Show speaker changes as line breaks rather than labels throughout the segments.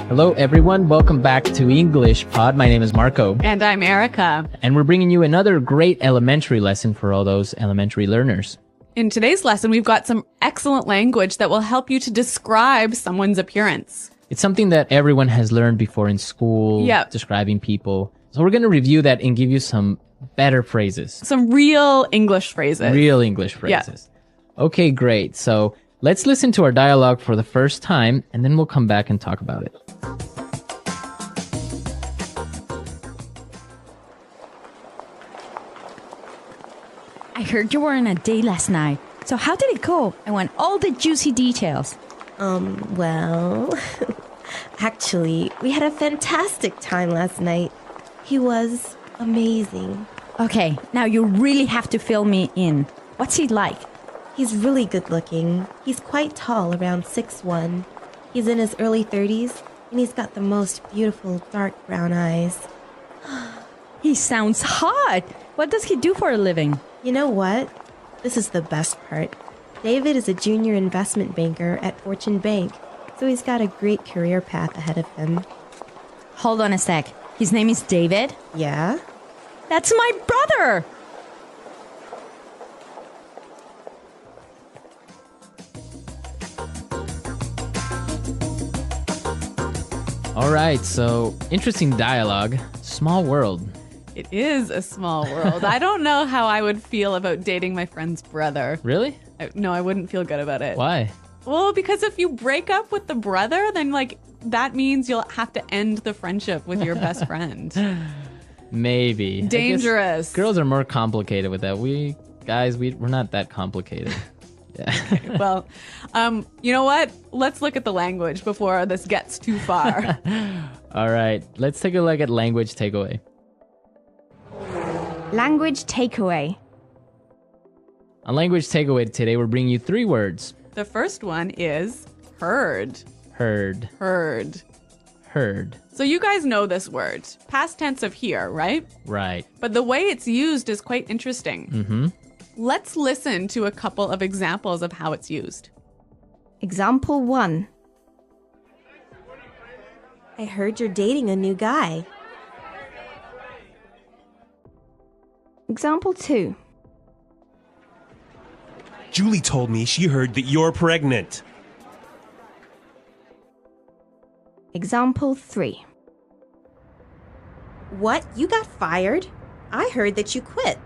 Hello, everyone. Welcome back to English Pod. My name is Marco.
And I'm Erica.
And we're bringing you another great elementary lesson for all those elementary learners.
In today's lesson, we've got some excellent language that will help you to describe someone's appearance.
It's something that everyone has learned before in school,
Yep.
describing people. So we're going to review that and give you some better phrases.
Some real English phrases.
Real English phrases. Okay, great. So let's listen to our dialogue for the first time, and then we'll come back and talk about it.
I heard you were on a date last night. So how did it go? I want all the juicy details.
Well, actually, we had a fantastic time last night. He was amazing.
Okay, now you really have to fill me in. What's he like?
He's really good looking. He's quite tall, around 6'1". He's in his early 30s, and he's got the most beautiful dark brown eyes.
He sounds hot. What does he do for a living?
You know what? This is the best part. David is a junior investment banker at Fortune Bank, so he's got a great career path ahead of him.
Hold on a sec. His name is David?
Yeah?
That's my brother!
All right, so interesting dialogue. Small world.
It is a small world. I don't know how I would feel about dating my friend's brother.
Really?
No, I wouldn't feel good about it.
Why?
Well, because if you break up with the brother, then that means you'll have to end the friendship with your best friend.
Maybe. I guess
Dangerous.
girls are more complicated with that. We're not that complicated. Yeah.
Well, you know what? Let's look at the language before this gets too far.
All right, let's take a look at language takeaway.
Language takeaway.
On language takeaway today, we're bringing you 3 words.
The first one is heard.
Heard.
Heard.
Heard.
So you guys know this word. Past tense of hear, right?
Right.
But the way it's used is quite interesting.
Mm-hmm.
Let's listen to a couple of examples of how it's used.
Example 1.
I heard you're dating a new guy.
Example 2.
Julie told me she heard that you're pregnant.
Example 3.
What? You got fired? I heard that you quit.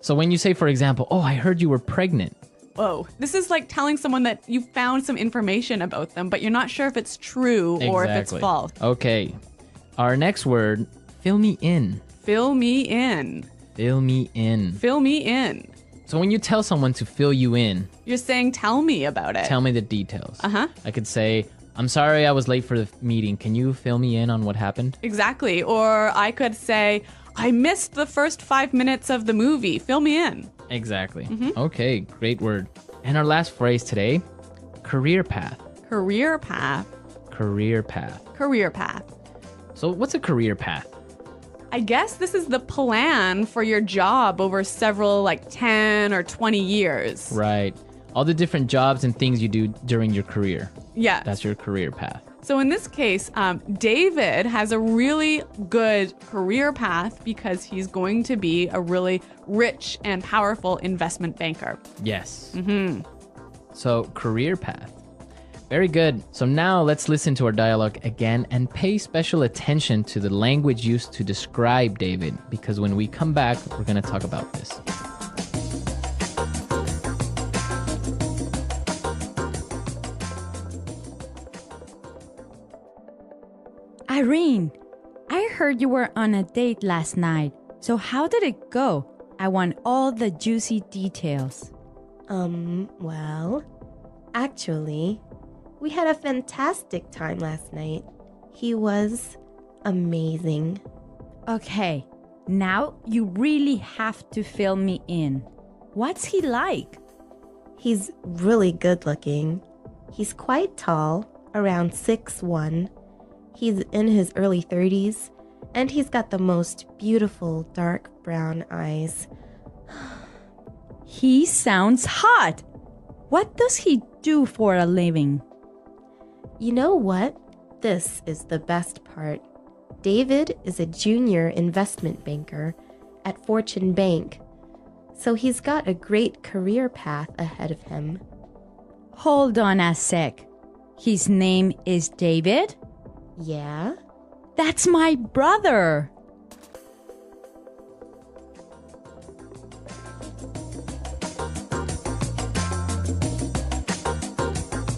So when you say, for example, oh, I heard you were pregnant.
Whoa. This is like telling someone that you found some information about them, but you're not sure if it's true or if it's false.
Okay. Our next word, fill me in.
Fill me in.
Fill me in.
Fill me in.
So when you tell someone to fill you in,
You're saying tell me about it.
tell me the details.
Uh-huh.
I could say, I'm sorry I was late for the meeting. Can you fill me in on what happened?
Exactly. Or I could say, I missed the first 5 minutes of the movie. Fill me in.
Exactly. Okay, great word. And our last phrase today, career path.
Career path.
Career path.
Career path.
So what's a career path?
I guess this is the plan for your job over several 10 or 20 years.
Right. All the different jobs and things you do during your career.
Yes.
That's your career path.
So in this case, David has a really good career path because he's going to be a really rich and powerful investment banker.
Yes. So career path. Very good. So now let's listen to our dialogue again and pay special attention to the language used to describe David, because when we come back, we're going to talk about this.
Irene, I heard you were on a date last night. So how did it go? I want all the juicy details.
Well, actually, we had a fantastic time last night. He was amazing.
Okay, now you really have to fill me in. What's he like?
He's really good looking. He's quite tall, around 6'1". He's in his early 30s, and he's got the most beautiful dark brown eyes.
He sounds hot. What does he do for a living?
You know what? This is the best part. David is a junior investment banker at Fortune Bank, so he's got a great career path ahead of him.
Hold on a sec. His name is David?
Yeah?
That's my brother.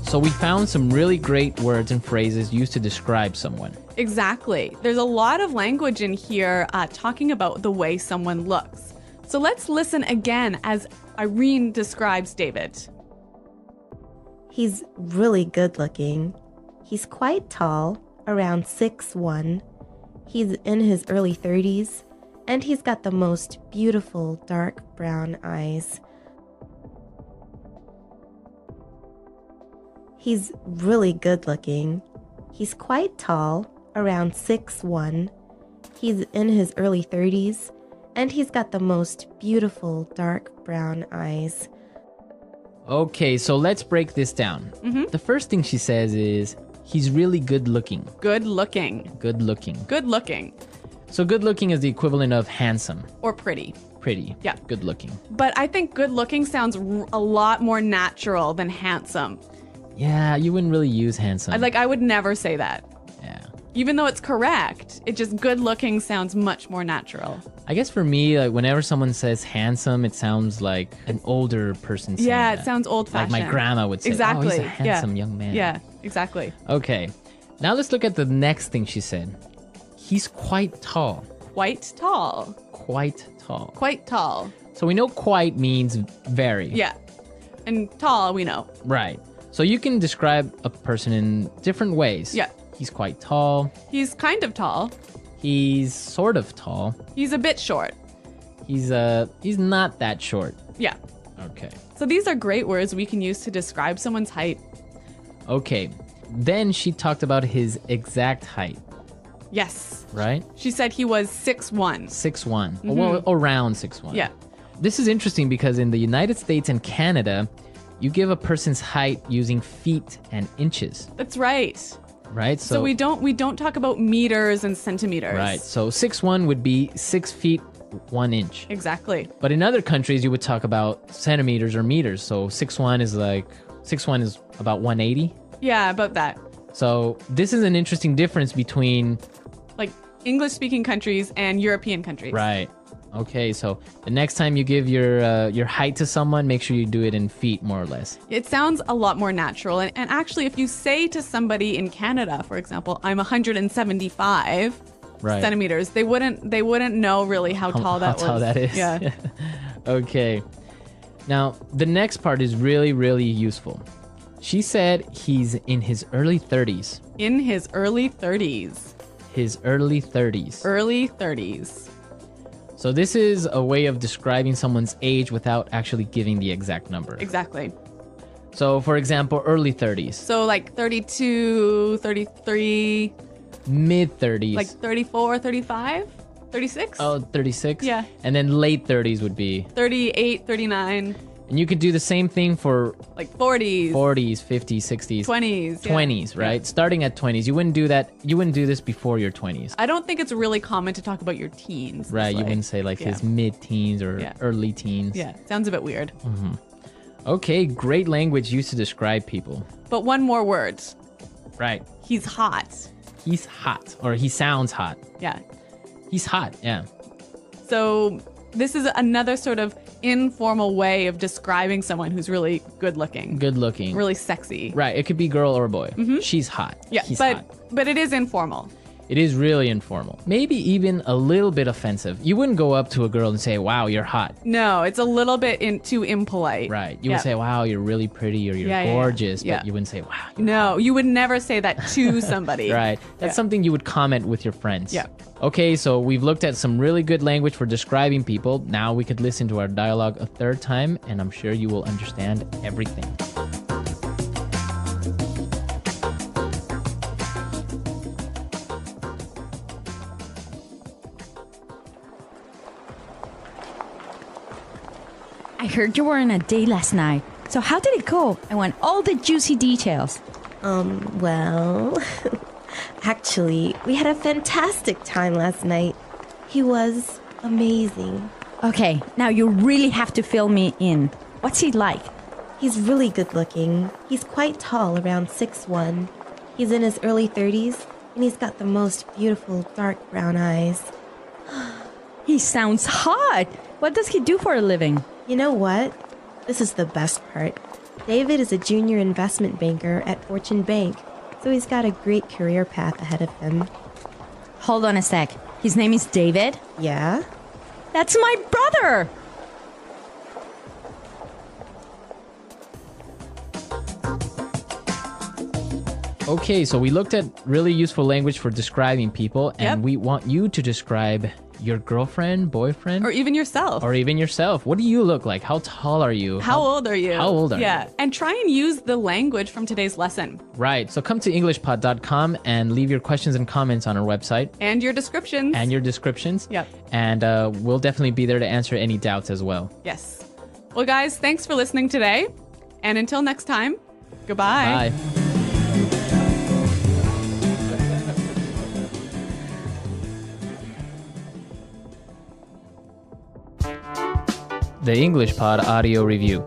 So we found some really great words and phrases used to describe someone.
Exactly. There's a lot of language in here talking about the way someone looks. So let's listen again as Irene describes David.
He's really good looking. He's quite tall, around 6'1". He's in his early 30s, and he's got the most beautiful dark brown eyes. He's really good looking. He's quite tall, around 6'1". He's in his early 30s, and he's got the most beautiful dark brown eyes.
Okay, so let's break this down. The first thing she says is, he's really good looking.
Good looking.
Good looking.
Good looking.
So good looking is the equivalent of handsome.
Or pretty.
Pretty.
Yeah.
Good looking.
But I think good looking sounds a lot more natural than handsome.
Yeah, you wouldn't really use handsome.
I would never say that.
Yeah.
Even though it's correct, it just good looking sounds much more natural.
I guess for me, like whenever someone says handsome, it sounds like an older person saying
Yeah,
that.
it sounds old
Like
fashioned.
my grandma would say,
Exactly.
oh, he's a handsome young man.
Yeah, exactly.
Okay. Now let's look at the next thing she said. He's quite tall.
Quite tall.
Quite tall.
Quite tall.
So we know quite means very.
Yeah. And tall, we know.
Right. So you can describe a person in different ways.
Yeah.
He's quite tall.
He's kind of tall.
He's sort of tall.
He's a bit short.
He's not that short.
Yeah.
Okay.
So these are great words we can use to describe someone's height.
Okay. Then she talked about his exact height,
Yes.
right?
She said he was 6'1".
6'1". Well, around 6'1".
Yeah.
This is interesting because in the United States and Canada, you give a person's height using feet and inches,
That's right.
right?
So we don't talk about meters and centimeters.
Right. So 6'1" would be 6 feet 1 inch.
Exactly.
But in other countries, you would talk about centimeters or meters. So 6'1" is about 180.
Yeah, about that.
So this is an interesting difference between.
Like English speaking countries and European countries.
Right. Okay. So the next time you give your height to someone, make sure you do it in feet, more or less.
It sounds a lot more natural. And actually, if you say to somebody in Canada, for example, I'm 175
Right.
centimeters, they wouldn't know really how tall that was.
How tall that is.
Yeah.
Okay. Now the next part is really, really useful. She said he's in his early 30s.
In his early 30s.
His early 30s.
Early 30s.
So this is a way of describing someone's age without actually giving the exact number.
Exactly.
So for example, early 30s,
So like 32, 33,
mid 30s,
like 34, 35, 36?
36.
Yeah.
And then late 30s would be.
38, 39,
And you could do the same thing for
like 40s,
40s, 50s, 60s,
20s. yeah.
20s, right?
Yeah.
Starting at 20s. You wouldn't do that. You wouldn't do this before your 20s.
I don't think it's really common to talk about your teens.
Right,
It's
you wouldn't say like
yeah.
his mid-teens or
Yeah.
early teens.
Yeah, sounds a bit weird.
Okay, great language used to describe people.
But one more word.
Right.
He's hot.
He's hot, or he sounds hot.
Yeah.
He's hot, yeah.
So this is another sort of informal way of describing someone who's really good looking,
Good looking.
really sexy.
Right, it could be girl or boy. She's hot.
Yeah,
He's
but
hot.
but it is informal.
It is really informal. Maybe even a little bit offensive. You wouldn't go up to a girl and say, wow, you're hot.
No, it's a little bit too impolite.
Right. You
Yeah.
would say, wow, you're really pretty or you're
Yeah, yeah, yeah.
gorgeous.
Yeah.
But you wouldn't say, wow. You're
No, you would never say that to somebody.
Right. That's
Yeah.
something you would comment with your friends.
Yeah.
Okay, so we've looked at some really good language for describing people. Now we could listen to our dialogue a third time, and I'm sure you will understand everything.
I heard you were on a date last night. So how did it go? I want all the juicy details.
Well, actually, we had a fantastic time last night. He was amazing.
Okay, now you really have to fill me in. What's he like?
He's really good looking. He's quite tall, around 6'1". He's in his early 30s, and he's got the most beautiful dark brown eyes.
He sounds hot. What does he do for a living?
You know what? This is the best part. David is a junior investment banker at Fortune Bank, so he's got a great career path ahead of him.
Hold on a sec. His name is David?
Yeah?
That's my brother!
Okay, so we looked at really useful language for describing people, and
Yep.
we want you to describe your girlfriend, boyfriend,
Or even yourself.
or even yourself. What do you look like? How tall are you?
How old are you?
How old are you?
Yeah. And try and use the language from today's lesson
Right. So come to EnglishPod.com and leave your questions and comments on our website
and your descriptions.
and your descriptions.
Yep.
And we'll definitely be there to answer any doubts as well.
Yes. Well, guys, thanks for listening today. And until next time, goodbye.
Bye. The English Pod Audio Review.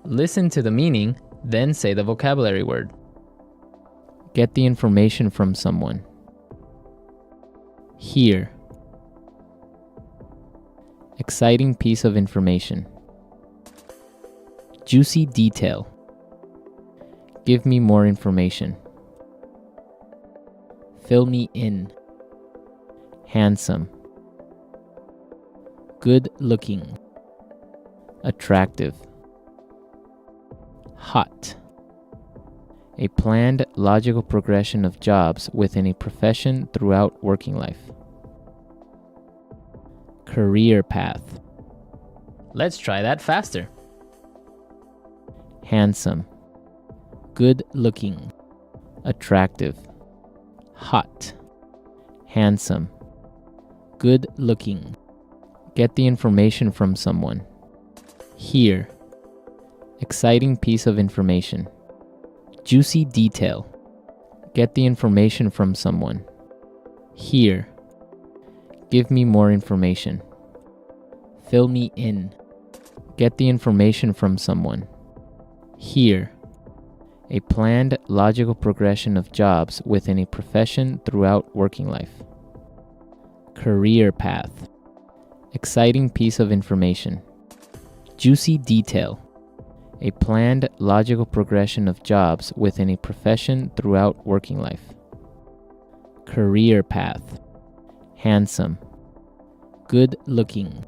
Listen to the meaning, then say the vocabulary word. Get the information from someone. Hear. Exciting piece of information. Juicy detail. Give me more information. Fill me in. Handsome. Good looking. Attractive. Hot. A planned, logical progression of jobs within a profession throughout working life. Career path. Let's try that faster. Handsome. Good looking. Attractive. Hot. Handsome. Good looking. Get the information from someone. Hear. Exciting piece of information. Juicy detail. Get the information from someone. Hear. Give me more information. Fill me in. Get the information from someone. Hear. A planned, logical progression of jobs within a profession throughout working life. Career path. Exciting piece of information. Juicy detail. A planned, logical progression of jobs within a profession throughout working life. Career path. Handsome. Good looking.